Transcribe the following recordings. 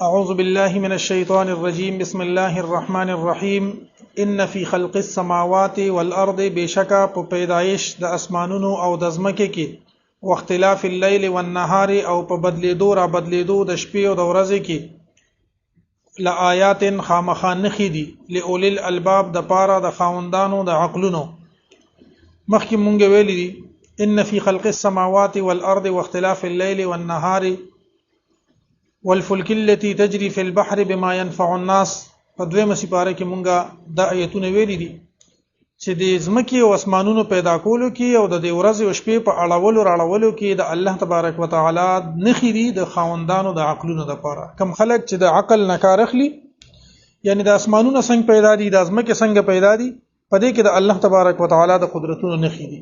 أعوذ بالله من الشيطان الرجيم بسم الله الرحمن الرحيم إن في خلق السماوات والأرض بشكا په پیدایش د اسمانونو او د ځمکې کې واختلاف الليل والنهار او په بدلیدو را بدلیدو د شپې او د ورځې کې لآیات خامخان خېدي لأولی الالباب د پاره د خاوندانو د عقلونو مخکې مونږ ویلي دي إن في خلق السماوات والأرض واختلاف الليل والنهار والفلك التي تجري في البحر بما ينفع الناس په دویمه سپاره کې مونږه د آیتونه ویلي دي چې د ځمکې او اسمانونو پیدا کولو کې او د ورځې او شپې په اړولو راړولو کې د الله تبارک وتعالى نخې دي د خاوندانو د عقلونو لپاره کم خلک چې د عقل نه کار اخلي یعنی د اسمانونو څنګه پیدا دي د ځمکې څنګه پیدا دي په دې کې د الله تبارک وتعالى د قدرتونو نخې دي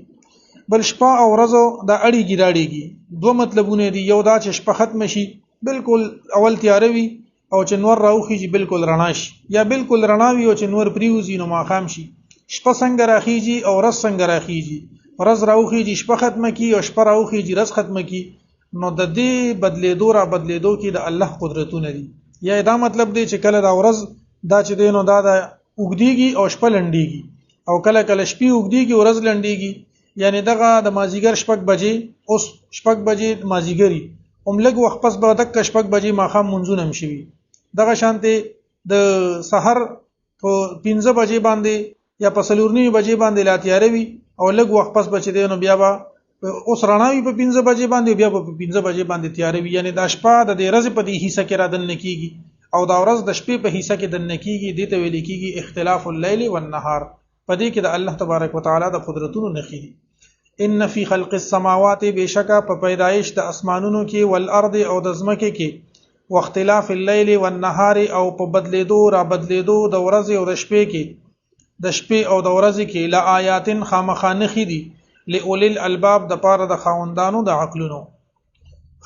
بل شپه او ورځ د اړیږي راړيږي دوه مطلبونه دي یو دا چې شپه ختم شي بالکل اول تیاروي او چې نور راوخیږي بالکل رڼا شي یا بالکل رڼا وي او چې نور پریوزي نو ماقام شي شپه څنګه راخیږي او ورځ څنګه راخیږي ورځ راوخیږي شپه ختمه کی او شپه راوخیږي ورځ ختمه کی نو د دې بدلیدو را بدلیدو کې د الله قدرتونه دي یا دا مطلب دی چې کله دا ورځ دا چې دینو دا د وګديږي او شپه لنډيږي او کله کله شپه وګديږي ورځ لنډيږي یعنی دغه د مازیګر شپږ بجې اوس شپږ بجې مازیګري لږ وخت پس به د شپږ بجې ماښام منځونه هم شوي دغه شانتې د سحر په 15 بجې باندې یا په 4 بجې باندې لا تیاروي او لږ وخت پس بچ دی نو بیا به اوس رڼاوي په 15 بجې باندې بیا په 15 بجې باندې تیاروي یعنی د شپه د ورځې په دې حصہ کې را دن کیږي او د ورځ د شپې په حصہ کې دن کیږي دې ته ویل کیږي اختلاف الليل والنهار په دې کې د الله تبارک وتعالى د قدرتونو نخې دي ان فی خلق السماوات بشکا په پیدایش د اسمانونو کې والارض او د ځمکې کې واختلاف الليل والنهار او په بدلیدو را بدلیدو د ورځې او د شپې کې د شپې او د ورځې کې لآیات خامخانه خېدي لأولی الالباب د پاره د خاوندانو د عقلونو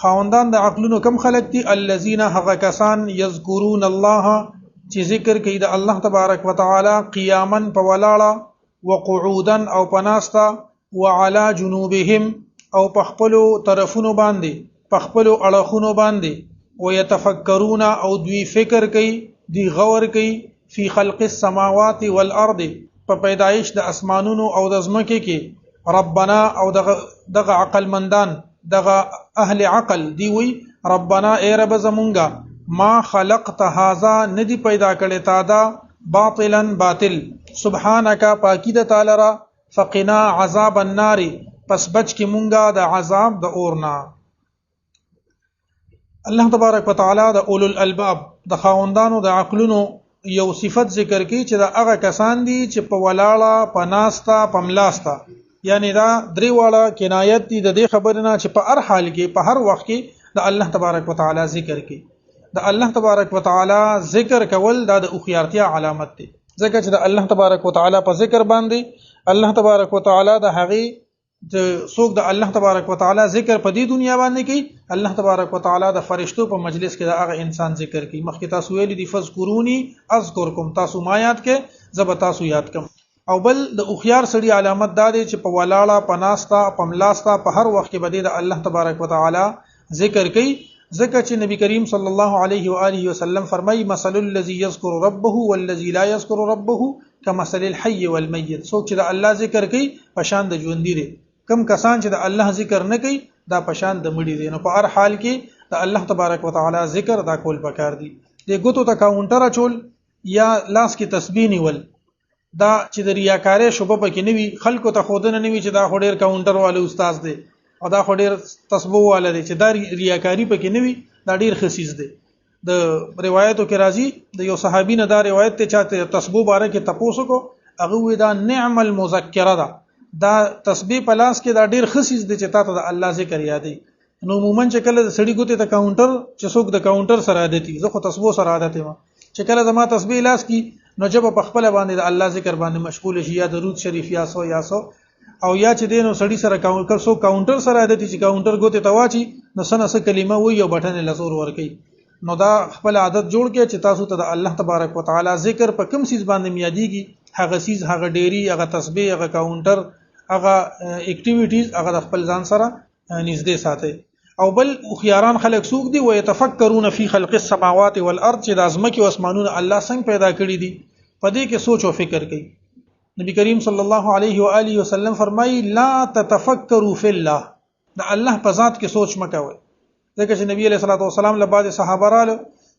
خاوندان د عقلونو کم خلق دي الذين هغه کسان یذکرون الله چې ذکر کوي د الله تبارک وتعالى قیاما په ولاړه وقعودا او پناستا وعلى جنوبهم او پخپلو طرفونو باندې پخپلو اړخونو باندې ويتفکرون او دوی فکر کوي دی غور کوي فی خلق السماوات والارض په پیدایش د اسمانونو او د ځمکې کې ربنا او دغه عقل مندان دغه اهل عقل دی وی ربنا ای رب زمونږه ما خلقت هذا ندی پیدا کړی تا دا باطلا باطل سبحانك پاکی د تعالی را فقنا عذاب النار پس بچ کی مونږه د عذاب د اورنا الله تبارک وتعالى د اولو الالباب د خاوندانو د عقلونو یو صفت ذکر کی چې دا هغه کسان دي چې په ولاړه پناستا پملاستا یعنی دا درې واړه کنایت دي د دې خبرونه چې په هر حال کې په هر وخت کې د الله تبارک وتعالى ذکر کی د الله تبارک وتعالى ذکر کول دا د اوخیارتیا علامت دی ځکه چې د الله تبارک وتعالى په ذکر باندې الله تبارک وتعالى د هغه د څوک د الله تبارک وتعالى ذکر په دې دنیا باندې کوي الله تبارک وتعالى د فرشتو په مجلس کې د هغه انسان ذکر کوي مخکې تاسو ویلي دي فذكروني اذكركم تاسو ما یاد کې زب تاسو یاد کم او بل د اوخيار سړي علامت دا دی چې په ولاړه پناستا پملاستا په هر وخت کې بده د الله تبارک وتعالى ذکر کوي ذکر چې نبی کریم صلی الله علیه و آله وسلم فرمایي مثل الذي يذكر ربه والذي لا يذكر ربه كمثل الحي والميت څوک چې د الله ذکر کوي په شان د ژوندۍ دي کم کسان چې د الله ذکر نه کوي دا په شان د مړي دي نو په هر حال کې د الله تبارک وتعالى ذکر دا کول پکار دي د ګوتو ته کاونټر اچول یا لاس کې تسبیح نیول دا چې د ریاکارۍ شوبه پکې نه وي خلکو ته خودنه نه وي چې دا هډیر کاونټر والے استاد دی او دا هډیر تسبیح والے دی چې دا ریاکاری پکې نه وي دا ډیر خصیص دی د روایتو کې راځي د یو صحابي نه دا روایت ته چاته تسبیح باره کې تپوسو کو هغه وی دا نعم المذکره دا تسبیح په لاس کې دا ډیر خصیص دی چې تاسو د الله ذکر یادې نو عموما چې کله سړی ګوته ته کاونټر چې څوک د کاونټر سره عادتي زه خو تسبیح سره عادت یم چې کله زما تسبیح لاس کې نو جب په خپل باندې د الله ذکر باندې مشغول شي یا درود شریف یا سو او یا چې دینو سړی سره کاونټر سره عادتي چې کاونټر ګوته ته واچي نو سنه کلمه وي او بټن لزور ور کوي نو دا خپل عادت جوړ کې چې تاسو ته د الله تبارک وتعالى ذکر په کوم سیس باندې میادیږي هغه سیس هغه ډيري هغه تسبیح هغه کاونټر هغه اکټیویټیز هغه د خپل ځان سره نږدې ساتي او بل خياران خلق سوق دي ويتفکرون فی خلق السماوات والارض چې د ازمکه او اسمانونو الله څنګه پیدا کړی دي په دې کې سوچ او فکر کوي. نبی کریم صلی الله علیه و آله وسلم فرمایي لا تتفکروا فی الله، د الله په ذات کې سوچ مکوئ. ځکه چې نبی علیہ الصلوۃ والسلام له بعض صحابه رااله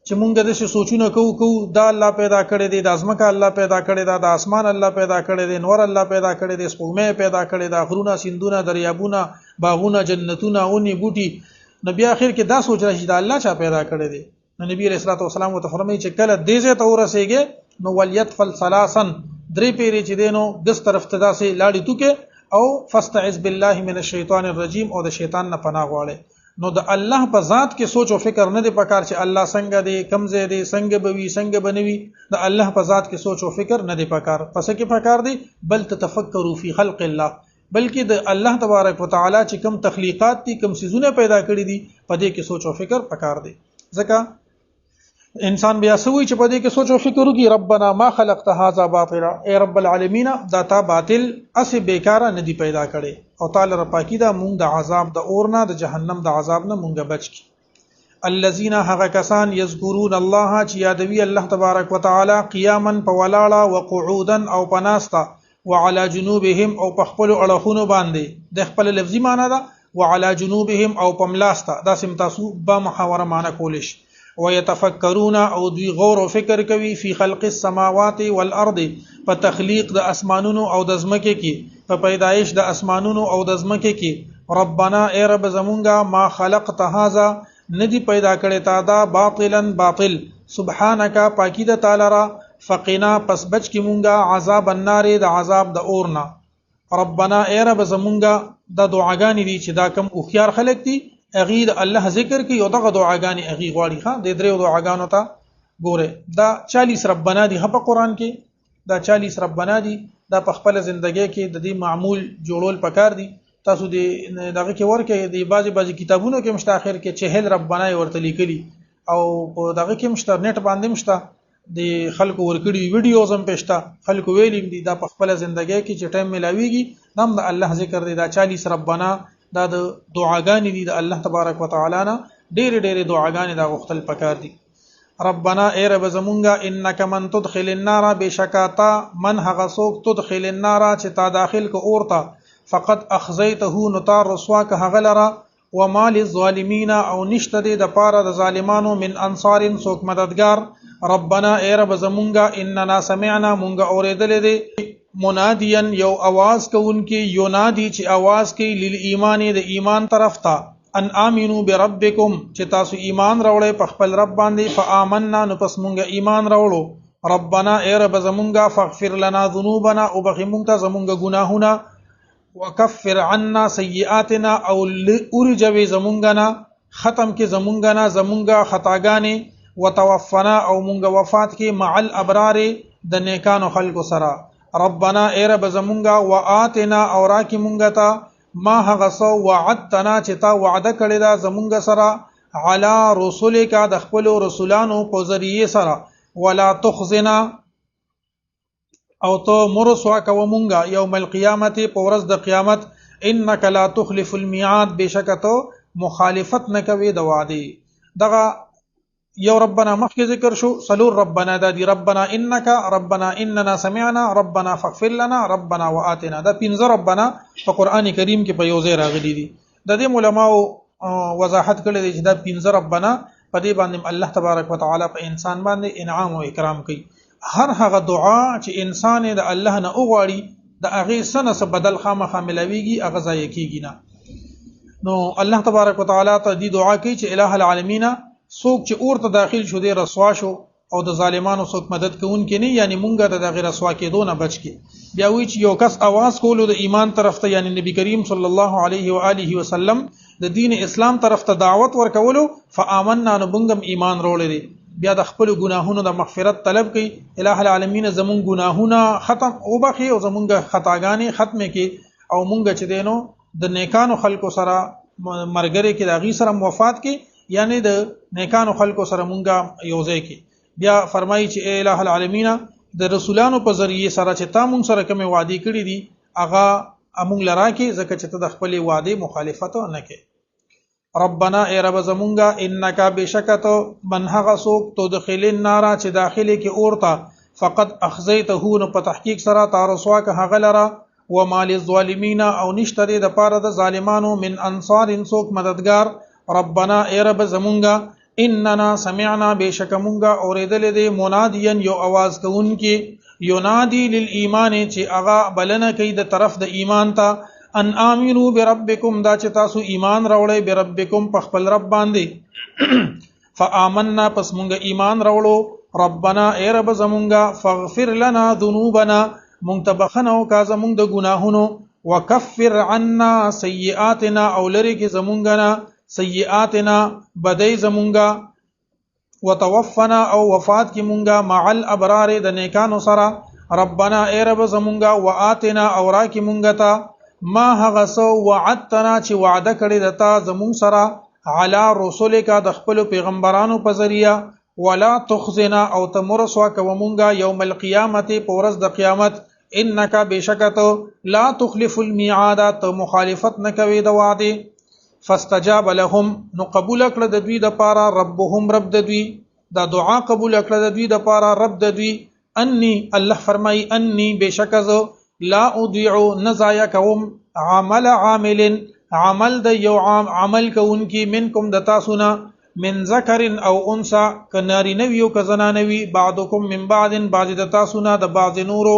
چې مونږ د څه سوچونه کوو دا الله پیدا کړی دی، د ازمکه الله پیدا کړی دا، د اسمان الله پیدا کړی دی، نور الله پیدا کړی دی، سپوږمۍ پیدا کړی دا، غرونه، سیندونه، دریابونه، باغونه، جنتونه، اونې بوټي. نبی اخر کې دا سوچ راشي دا الله چا پیدا کړی دی. نو نبی علیہ الصلوۃ والسلام ته فرمایي چې کله دې ځای ته ورسېږي نو وليتفل ثلاثا، درې پیری چې دینو دس طرف ته داسې لاړې توکه او فاستعذ بالله من الشیطان الرجیم، او د شیطان نه پناه غواړي. نو د الله په ذات کې سوچ او فکر نه دی پکار چې الله څنګه دی، کم ځای دی، څنګه بوي، څنګه بنوي. د الله په ذات کې سوچ او فکر نه دی پکار. پس کې پکار دی بل تتفکروا فی خلق الله، بلکې د الله تبارک وتعالى چې کم تخلیقات دي، کم سيزونه پیدا کړی دي، په دې کې سوچ او فکر پکار دی. ځکه انسان بیا سوي چې په دې کې سوچ او فکر وکړي ربنا ما خلقت هذا باطلا، اے رب العالمین دا تا باطل اسه بیکاره نه دی پیدا کړي، او تعالی را پاکی دا مونږ د عذاب د اورنا د جهنم د عذاب نه مونږ بچ کی. الذين هغه کسان یذکرون الله چې یادوي الله تبارک وتعالى قیاما فولالا وقعودا او پناستا وعلى جنوبهم او په خپل اړخونو باندې، د خپل لفظي معنی دا وعلى جنوبهم او پملاستا، دا سم تاسو با محاوره معنی کولیش. ويتفکرون او دوی غور او فکر کوي فی خلق السماوات والارض، په تخلیق د اسمانونو او د ځمکې کې، په پیدایش د اسمانونو او د ځمکې کې. ربنا ای رب زمونږه ما خلقت هذا، ندی پیدا کړی تا دا باطلا باطل، سبحانك پاکی د تعالی را، فقنا پس بچ کی مونږه عذاب النار د عذاب د اورنا. ربنا ای رب زمونږه د دعاګانې دي چې دا کم او خيار خلق دي اغي د الله ذکر کوي او دغه دعاګانې اغي غواړي. ها د درې دعاګانو ته ګوره، دا 40 ربنا دي په قران کې، دا 40 ربنا دي، دا په خپل ژوندۍ کې د دې معمول جوړول پکار دي. تاسو دغه کې ورکه د بعضي کتابونو کې مشتاخر کې 40 ربنا ورته لیکلي، او په دغه کې مشترنت باندې مشته د خلکو ورکړي ویډیوز هم پېشته، خلکو ویلیم دي دا په خپل ژوندۍ کې چې ټایم ملاويږي نام د الله ذکر دی. دا 40 ربنا دا د دعاګانې دي د الله تبارک وتعالى نه، ډېر دعاګانې دا غختل پکار دي. ربنا ای رب زمونږه انک من تدخل النار، بشکاتا من هغه څوک تدخل النار چې تا داخل کو اورتا، فقط اخزیته نتار رسوا که هغه لره، وما للظالمین او نشته دی د پاره د ظالمانو من انصار څوک مددگار. ربنا ای رب زمونږه اننا سمعنا، مونږه اوریدل دي منادیا یو आवाज کوونکی، ینادی چې आवाज کوي للایمان د ایمان طرف ته، ان امنو بربکم چې تاسو ایمان راوړی په خپل رب باندې، فآمنا نو پس مونږه ایمان راوړو. ربنا ای رب زمونږه فاغفر لنا ذنوبنا، او بخښ مونږ ته زمونږه ګناهونه، وکفر عنا سیئاتنا، او اورجوي زمونږه نه، ختم کې زمونږه نه زمونږه خطاګانې، وتوفنا او مونږه وفات کې مع الابرار د نیکانو خلکو سره. ربنا ای رب زمونږه وآتنا او راکی مونږه ته ما هغه سو وعدتنا چې تا وعده کړی دا زمونږه سره، علی رسولک د خپل رسولانو په ذریعه سره، ولا تخزنا او تو مرسوا کو مونږه یوم القیامت په ورځ د قیامت، انک لا تخلف الميعاد، بشکته مخالفت نه کوي د وعده. دغه یو ربنا مخکې ذکر شو، سلور ربنا دا دی، ربنا انک، ربنا اننا سمعنا، ربنا فاغفر لنا، ربنا وآتنا. دا 15 ربنا په قران کریم کې په یو ځای راغلي دي. د دې علماء وضاحت کړی دی چې دا 15 ربنا په دې باندې الله تبارک وتعالى په انسان باندې انعام او اکرام کوي. هر هغه دعا چې انسان د الله نه وغواړي د هغه سنه څخه بدل خامخا ملويږي، هغه ځای کېږي نه. نو الله تبارک وتعالى ته دې دعا کوي چې الہ العالمین څوک چې اورته داخل شو دی رسوا شو، او د ظالمانو څوک مدد کوونکی نه، یعنی مونږه د دغه رسوا کېدو نه بچ کی. بیا وی چې یو کس आवाज کولو د ایمان طرف ته، یعنی نبی کریم صلی الله علیه و آله وسلم د دین اسلام طرف ته دعوت ورکولو، فآمنا نو بنګم ایمان وروړي دي. بیا د خپل ګناهونو د مغفرت طلب کوي، الہ العالمین زمون ګناهونه ختم او بخي، او زمونږه خطاګانې ختمه کی، او مونږ چې دینو د نیکانو خلکو سره مرګره کې د غي سره وفات کی، یعنی د نیکانو خلکو سره مونږه یوځای کی. بیا فرمایي چې اے الہ العالمین د رسولانو په ذریعه سره چې تا مونږ سره کوم وعده کړی دي هغه امونږ لرا کې، ځکه چې ته د خپل وعده مخالفت نه کوي. ربنا ای رب زمونگا انکا بشکتو من هغه څوک تدخل النار چې داخله کې اورتا فقط اخزیته نو په تحقیق سره تارسوا که هغه لره وما للظالمین او نشته د پاره د ظالمانو من انصار څوک مددگار ربنا ای رب زمونگا اننا سمعنا بشکمونگا اوریدل دی منادیا یو आवाज کوونکی ینادی للایمان چې هغه بلنه کوي د طرف د ایمان ته ان امنو بربکم دا چې تاسو ایمان راوړی بربکم په خپل رب باندې فآمنا پس مونږ ایمان راوړو ربنا ای رب زمونږه فاغفر لنا ذنوبنا مونږ ته بخنه وکړه زمونږ د ګناهونو وکفر عنا سیئاتنا او لری کې زمونږ نه سیئاتنا بدای زمونږه وتوفنا او وفات کې مونږه مع الابرار د نیکانو سره ربنا ای رب زمونږه واتنا او را کې مونږ ته ما هغه سو وعدتنا چې وعده کړی دتا زمون سره علی رسولک د خپل پیغمبرانو په ذریعہ ولا تخزنا او تمرسوا کومونګه یوم القیامت په ورځ د قیامت انک بشکت لا تخلف الميعاد ته مخالفت نکوي د وعده فاستجاب لهم نو قبول کړه د دوی د پاره ربهم رب د دوی دا دعا قبول کړه د دوی د پاره رب د دوی انی الله فرمای انی بشکز لا اضيع نزایا کوم عمل عامل عمل د یو عمل کوونکی منکم د تاسو نه من ذکر او انثى کناری نوی او کزنانوی بعضکم من بعض بعض د تاسو نه د بعض نورو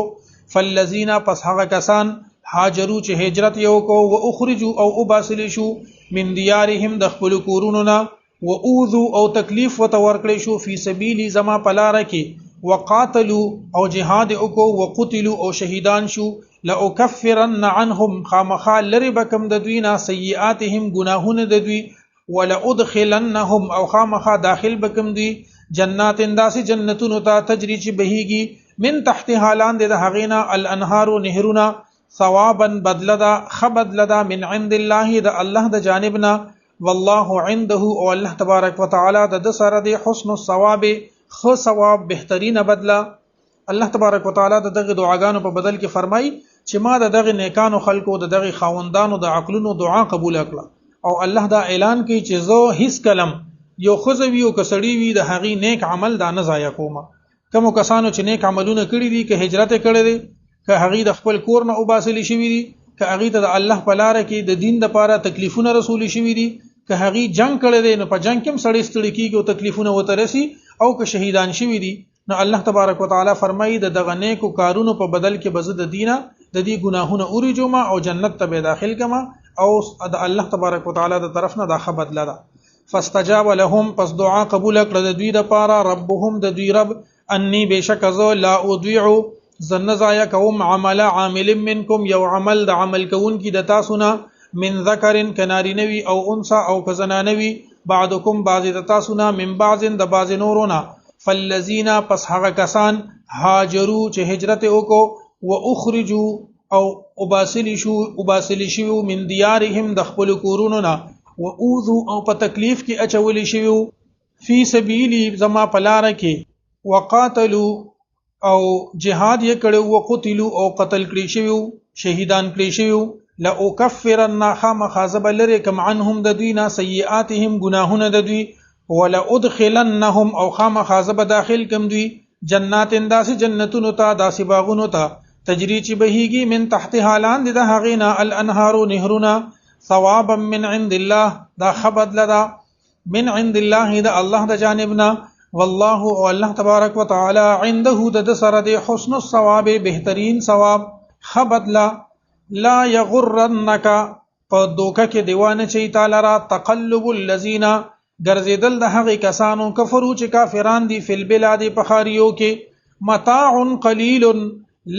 فالذین پس هغه کسان هاجروا چې هجرت یو کو او اخرجوا او اباسل شو من دیارهم د خپل کورونو نه و اوذو او تکلیف وتورکړي شو فی سبیل زما پلار کې وقاتلوا او جهاد وکو وقتلوا او شهیدان شو لاکفرن عنهم خامخا لری بکم د دوینا سیئاتهم گناهونه د دوی ولا ادخلنهم او خامخا داخل بکم دوی جنات انداس جنتون تا تجری چ بهیږي من تحت حالان د هغینا الانهار نهرنا ثوابا بدلدا خبدلدا من عند الله د الله د جانبنا والله عنده او الله تبارک وتعالى د سره د حسن الثواب خو ثواب بهترین بدله الله تبارک وتعالى د دغه دعاګانو په بدل کې فرمای چې ما د دغه نیکانو خلکو د دغه خاوندانو د عقلونو دعا قبول کړه او الله دا اعلان کوي چې زه هیڅ کلم یو خزوی او کسړی وی د هغه نیک عمل دا نه ضایع کوم کوم کسانو چې نیک عملونه کړی دي که هجرت کړی دي که هغه د خپل کور نه وباسلی شوی دي که هغه ته د الله په لار کې د دین لپاره تکلیفونه رسول شوی دي که هغه جنگ کړی دی نو په جنگ کې سړی ستړي کیږي او تکلیفونه وته رسی او که شهیدان شوی دي نو الله تبارک وتعالى فرمایي د دغه نیکو کارونو په بدل کې بزد دینه د دې ګناهونه اورجوما او جنت ته داخل کما او د الله تبارک وتعالى د طرف نه دا خبر لدا فاستجاب لهم پس دعا قبول کړه د دوی د پاره ربهم د دوی رب انی بشک ذو لا اضيع زن زایا کوم عمل عامل منکم یو عمل د عمل کون کی د تاسو نه من ذکر کناری نوی او انثى او کزنانوی بعضکم بعض د تاسو نه من بعض د بعض نورونه فالذین پس هغه کسان هاجروا چې هجرت وکړو و اخرجوا او اباسل شو من دیارهم د خپل کورونو نه و اوذو او په تکلیف کې اچول شو فی سبیلی زما پلار کې وقاتلوا او جهاد یې کړو او قتلوا او قتل کړی شو شهیدان کړی شو لا اکفرن خام خازب لرکم عنهم د دوینا سیئاتهم گناهونه د دوی ولا ادخلنهم او خام خازب داخل کم دوی جنات انداس جنتون تا داس باغونو تا تجری چی بهیږي من تحت حالان د هغینا الانهار نهرنا ثوابا من عند الله دا خبد لدا من عند الله دا الله د جانبنا والله او الله تبارک وتعالى عنده د سره د حسن الثواب بهترین ثواب خبد لا یغرنک په دوکه کې دیوانه چي تعالی را تقلب الذین ګرځیدل د هغه کسانو کفرو چې کافران دي فل بلاد په خاریو کې متاع قلیل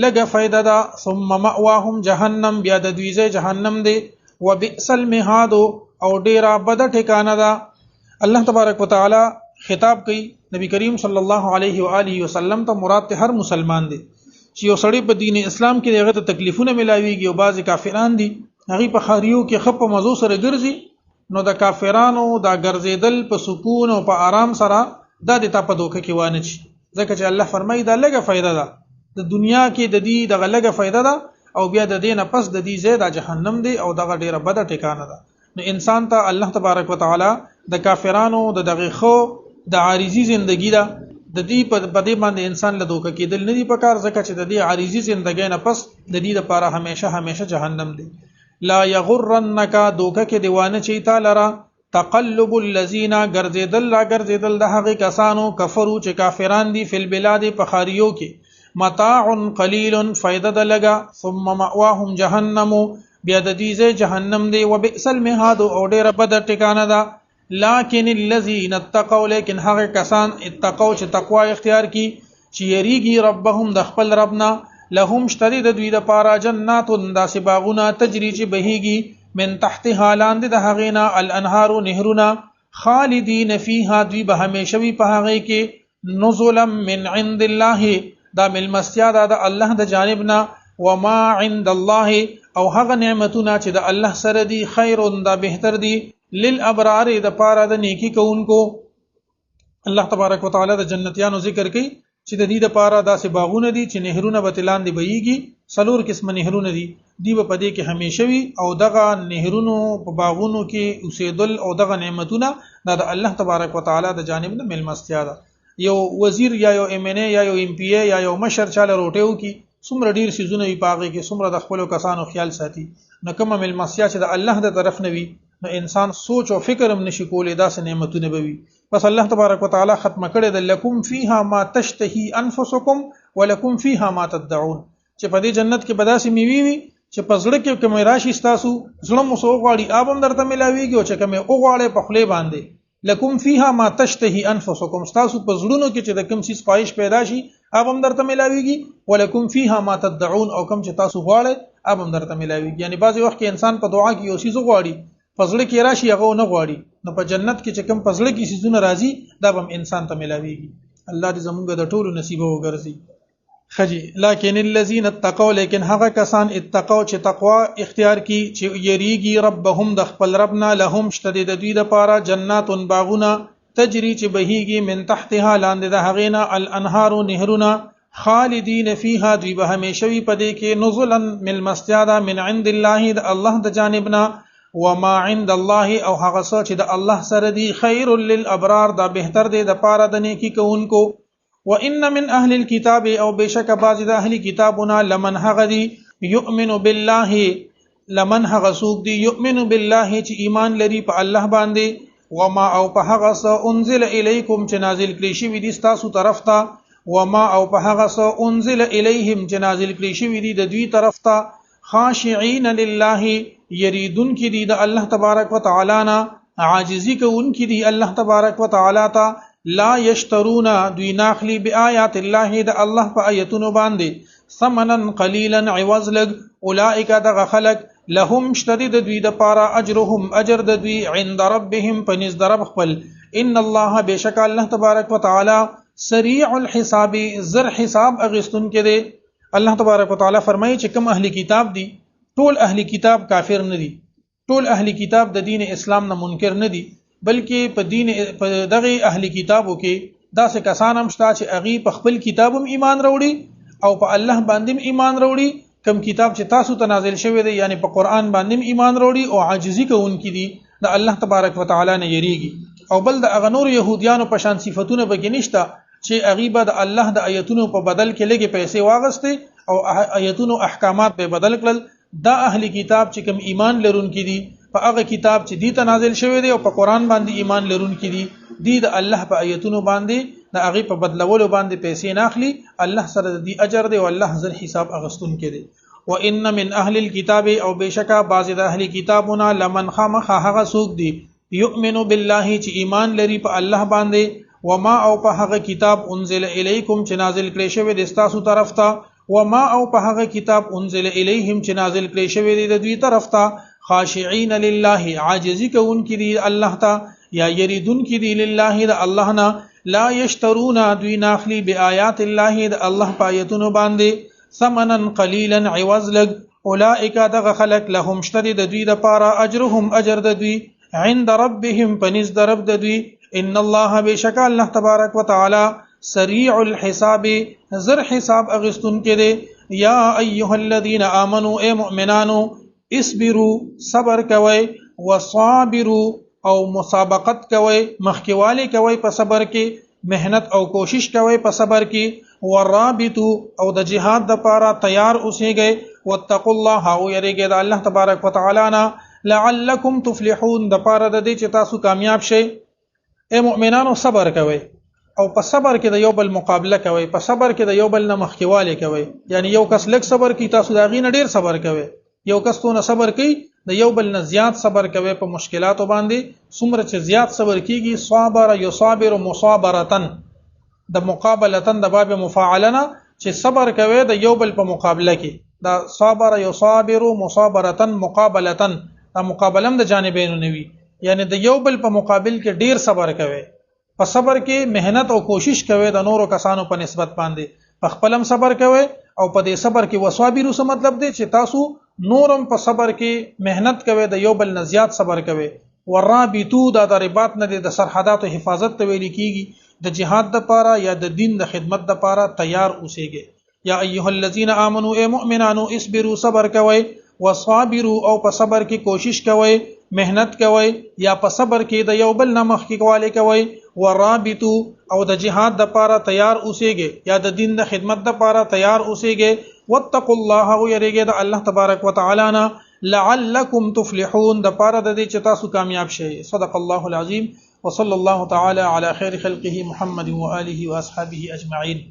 لګ فائدہ دا ثم مأواهم جهنم بیا د دوی ځای جهنم دی وبئس المهاد او ډیره بد ټکانه ده الله تبارک وتعالى خطاب کوي نبی کریم صلی الله علیه و آله وسلم ته مراد هر مسلمان دی چې یو سړی په دین اسلام کې دغه ته تکلیفونه ملاويږي او بعضی کافران دي هغه په خاریو کې خپ مزو سره ګرځي نو د کافرانو دا ګرځیدل په سکون او په آرام سره د دې په دوکه کې وانه چی ځکه چې الله فرمایي دا لګه فائدہ ده د دنیا کې د دې دغه لګه فائدہ ده او بیا د دینه پس د دې زیاده جهنم دی او دغه ډیره بده ټکانه ده نو انسان ته الله تبارک وتعالى د کافرانو د دغه خو د عارضی زندگی دا د دې په بده باندې انسان له دوکه کېدل نه دی پکار ځکه چې د دې عارضی زندګۍ نه پس د دې لپاره همیشه جهنم دی. لا یغرنک دوکه کې دیوانه چي تعالی را تقلب الذین ګرځیدل د هغه کسانو کفرو چې کافران دي فل بلاد په خاریو کې متاع قلیل فائدہ دلګه ثم مأواهم جهنم بیا د دې جهنم دی وبئس المهاد او ډیره بد ټکانه ده. لكن الذين اتقوا لیکن هغه کسان اتقوا چې تقوا اختیار کی چې یریږي ربهم د خپل ربنا لهم اشتری د دوی د پارا جنات داسې باغونه تجری چې بهيږي من تحتها لاندې د هغینا الانهار نهرنا خالدین فیها دوی به همیشه وي په هغه کې نزلا من عند الله دا ملمستیا د الله د جانبنا وما عند الله او هغه نعمتونه چې د الله سره دي خیر دا بهتر دي للابرار د پاره د نیکی کوونکو. الله تبارک وتعالى د جنتیانو ذکر کوي چې د دې د پاره داسې باغونه دي چې نهرونه به تلان دی بهيږي سلور قسم نهرونه دي دی په دې کې همیشه وي او دغه نهرونو په باغونو کې اوسېدل او دغه نعمتونه د الله تبارک وتعالى د جانب نه ملمستیا ده. یو وزیر یا یو ام ان ای یا یو ام پی ای یا یو مشر چاله روټیو کې څومره ډیر سيزونه وي پاغه کې څومره د خپل کسانو خیال ساتي نو کومه ملمستیا چې د الله د طرف نه وي نو انسان سوچ او فکر هم نشي کولای دا سه نعمتونه بوي. بس الله تبارک وتعالى ختم کړي د لکم فیها ما تشتهي انفسکم ولکم فیها ما تدعون چې په دې جنت کې بداسي میوي وي چې پزړه کې کوم راشي تاسو زړه مو سو غواړي ابم درته ملاويږي او چې کوم او غواړي په خله باندې لکم فیها ما تشتهي انفسکم تاسو پزړونو کې چې د کوم څه خواهش پیدا شي ابم درته ملاويږي ولکم فیها ما تدعون او کوم چې تاسو غواړي ابم درته ملاويږي. یعنی بعضی وخت کې انسان په دعا کې یو څه غواړي پزړه کې راشي هغه نه غواړي نو په جنت کې چې کوم پزړه کې سيزونه راځي دا هم انسان ته ملاويږي. الله دې زموږ د ټولو نصیب وګرځي. خجی لکن الذين اتقوا لیکن هغه کسان اتقوا چې تقوا اختیار کی چې یریږي ربهم د خپل ربنا لهم شتدید دوی د پاره جنات باغونه تجری چې بهيږي من تحتها لاندې د هغینا الانهار نهرنا خالدین فیها دوی به همیشه وي پدې کې نزلا من مستیادا من عند الله د الله د جانبنا وما عند الله او هغه څه چې د الله سره دی خیر للابرار دا بهتر دی د پاره د نیکی کوونکو. وان من اهل الكتاب او بشک بعض د اهل کتابنا لمن هغه دی یؤمن بالله لمن هغه سوق دی یؤمن بالله چې ایمان لري په الله باندې وما او په هغه څه انزل الیکم چې نازل کړي شوی دی تاسو طرف ته وما او په هغه څه انزل الیهم چې نازل کړي شوی دی د دوی طرف ته خاشعين لله یریدون کی دی د الله تبارک وتعالى نا عاجزی کون کی دی الله تبارک وتعالى تا لا یشترون دوی ناخلی بیاات الله د الله په آیتونو باندې ثمنا قلیلا عوض لگ اولئک دغ خلق لهم شدید دوی د پارا اجرهم اجر د دوی عند ربهم پنځ درب خپل ان الله بشک الله تبارک وتعالى سریع الحساب زر حساب اغستون کې دی. الله تبارک وتعالى فرمایي چې کوم اهلی کتاب دي ټول اهلی کتاب کافر نه دي ټول اهلی کتاب د دین اسلام نه منکر نه دي بلکې په دین په دغه اهلی کتابو کې داسې کسان هم شته چې اغي په خپل کتابم ایمان وروړي او په الله باندې ایمان وروړي کوم کتاب چې تاسو ته نازل شوی دی یعنی په قران باندې ایمان وروړي او عاجزي کوونکي دي د الله تبارک وتعالى نه یریږي. او بل د اغنور يهوديانو په شان صفاتونه به نشته چې اغیبه د الله د آیتونو په بدل کې لګي پیسې واغسته او آیتونو احکامات به بدل کړل. دا اهلی کتاب چې کوم ایمان لرونکي دي په هغه کتاب چې دی ته نازل شوی دی او په قران باندې ایمان لرونکي دي دی د الله په آیتونو باندې د هغه په بدلولو باندې پیسې ناخلي الله سره د اجر دی او الله زر حساب اغستون کړي. وان من اهل الكتاب او بشکا بعض د اهلی کتابونه لمن خامخ هغه سوق دي یؤمن بالله چې ایمان لري په الله باندې وما او په هغه کتاب انزل الیکم چې نازل کړي شوی دی تاسو طرف ته وما او په هغه کتاب انزل الیهم چې نازل کړي شوی دی د دوی طرف ته خاشعين لله عاجزی کوونکي دی الله ته یا یریدونکي دی لله د الله نه لا یشترون دوی ناخلی بیاات الله د الله پایتونو باندې ثمنا قلیلا عوض لگ اولئک دغه خلق لهم شتد د دوی د پاره اجرهم اجر د دوی عند ربهم پنځ درب د دوی ان الله بشک الله تبارک وتعالى سریع الحساب زر حساب اغستون کړي. یا ایها الذین آمنوا اے مؤمنانو اصبروا صبر کوئ وصابروا او مسابقت کوي مخکیوالی کوي په صبر کې مهنت او کوشش کوي په صبر کې ورابطوا او د جهاد د پاره تیار اوسېږئ واتقوا الله او یریږئ د الله تبارک وتعالى نه لعلکم تفلحون د پاره د دې چې تاسو کامیاب شئ. اے مؤمنانو صبر کوي او په صبر کې د یو بل مقابله کوي په صبر کې د یو بل نه مخکیوالی کوي یعنی یو کس لږ صبر کوي تاسو د هغې نه ډیر صبر کوي یو کس څونه صبر کوي د یو بل نه زیات صبر کوي په مشکلاتو باندې څومره چې زیات صبر کیږي صابر یصابر مصابرتن د مقابلتن د باب مفاعلنا چې صبر کوي د یو بل په مقابله کې دا صابر یصابر مصابرتن مقابلتن دا مقابلم د جانبینو نوي یعنی د یو بل په مقابل کې ډیر صبر کوي په صبر کې مهنت او کوشش کوي د نورو کسانو په نسبت باندې په خپلم صبر کوي او په دې صبر کې وصابرو څه مطلب دی چې تاسو نورم په صبر کې مهنت کوي د یو بل نه زیات صبر کوي. ورابطو د رباط نه د سرحدات او حفاظت ته ویل کیږي د جهاد د پاره یا د دین د خدمت د پاره تیار اوسېږي. یا ایها الذین آمنوا ای مؤمنانو اصبروا صبر کوي وصابروا او په صبر کې کوشش کوي مهنت کوي یا په صبر کې د یو بل نه مخکې کواله کوي ورابطو او د جهاد د پاره تیار اوسېږي یا د دین د خدمت د پاره تیار اوسېږي. واتقوا الله او یریږئ د الله تبارک وتعالى نه لعلکم تفلحون د پاره د دې چې تاسو کامیاب شئ. صدق الله العظیم وصلی الله تعالی علی خیر خلقه محمد و آله و اصحابه اجمعین.